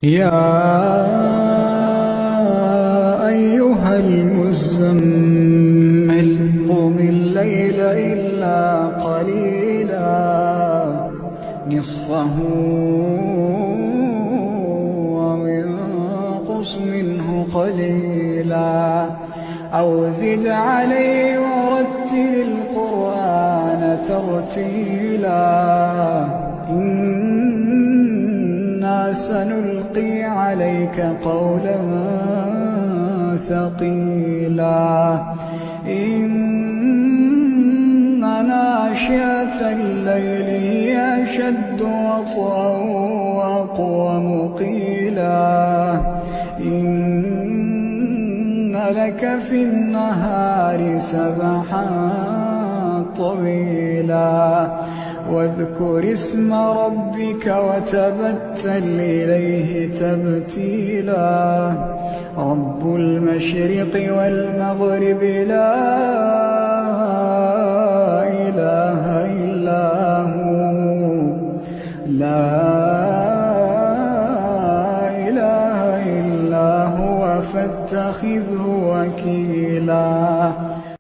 يا أيها المزمل قم الليل إلا قليلا نصفه وانقص منه قليلا أو زد عليه ورتل القرآن ترتيلا إنا سنلقي عليك قولا ثقيلا إن ناشئة الليل هي أشد وطئا وأقوم قيلا إن لك في النهار سبحا طويلا واذكر اسم ربك وتبتل إليه تبتيلا رب المشرق والمغرب لا إله إلا هو فاتخذه وكيلا